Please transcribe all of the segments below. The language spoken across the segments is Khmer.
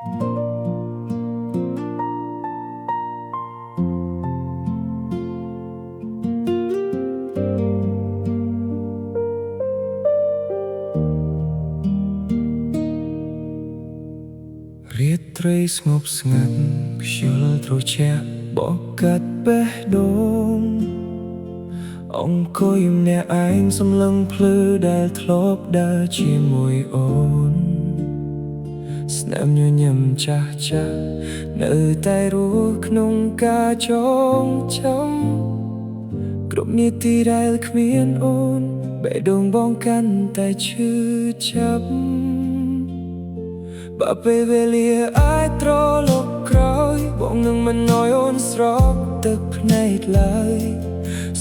រាត្រីស្ងប់ស្ងាត់ខ្យល់ត្រជាក់បក់កាត់បេះដូងអង្គុយម្នាក់ឯងសម្លឹងភ្លឺដែលធ្លាប់ដើរជាមួយអូនស្នាមញញឹមចាស់ចាស់នៅតែរស់ក្នុងការចងចាំគ្រប់នាទីដែលគ្មានអូនបេះដូងបងកាន់តែឈឺចាប់បើពេលវេលាអាចត្រឡប់ក្រោយបងនឹងមិនអោយអូនស្រក់ទឹកភ្នែកឡើយ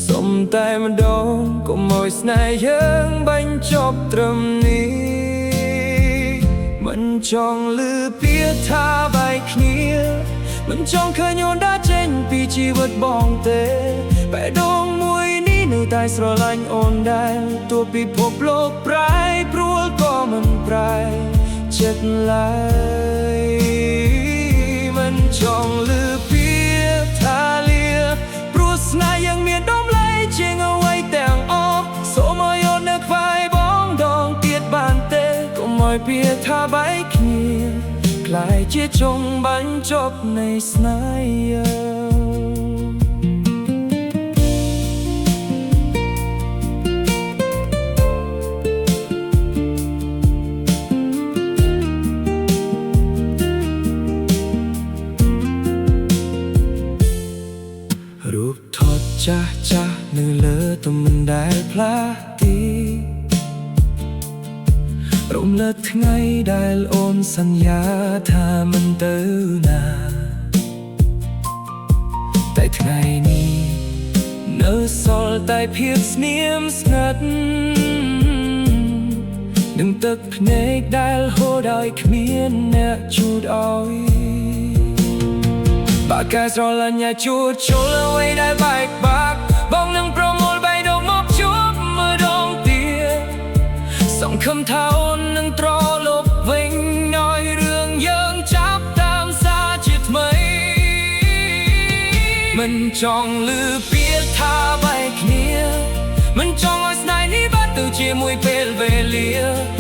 សុំតែម្ដងកុំអោយស្នេហ៍យើងបាញ់ចប់ត្រឹមនេះមិនចង់ឮពាក្យថាបែកគ្នាមិនចង់ឃើញអូនដើរចេញពីជីវិតបងទេបេះដូងមួយនេះនៅតែស្រឡាញ់អូនដែរទោះពិភពលោកប្រែប្រួលក៏មិនប្រែចិត្តឡើយមិនចង់ឮពាក្យថាលាព្រោះស្នេហ៍ยังមានតម្លៃជាងអ្វីទាំងអស់សូមឲ្យអូននៅក្បែរបងដងទៀតបានទេកុំឲ្យពាក្យថាបែកគ្នាក្លាយជាចុងបញ្ចប់នៃស្នេហ៍រូបថតចាស់ចាស់នៅលើទំមិនដែលផ្លាស់ទីរំលឹកថ្ងៃដែលអូនសន្យាថាមិនទៅណាតែថ្ងៃនេះនៅសល់តែភាពស្ងៀមស្ងាត់នឹងទឹកភ្នែកដែលហូរដោយគ្មានអ្នកជួយឲ្យបើកាយស្រឡាញ់អាចជួចជុលអ្វីដែលបែកបាក់បងនឹងប្រមូលបេះដូងមកជួបម្ដងទៀតសង្ឃឹមថាអូននឹងត្រឡប់វិញឲ្យរឿងយើងចាប់តាមសារជាថ្មីមិនចង់ឮពាក្យថាបែកគ្នាមិនចង់ឲ្យស្នេហ៍នេះបាត់ទៅជាមួយពេលវេលា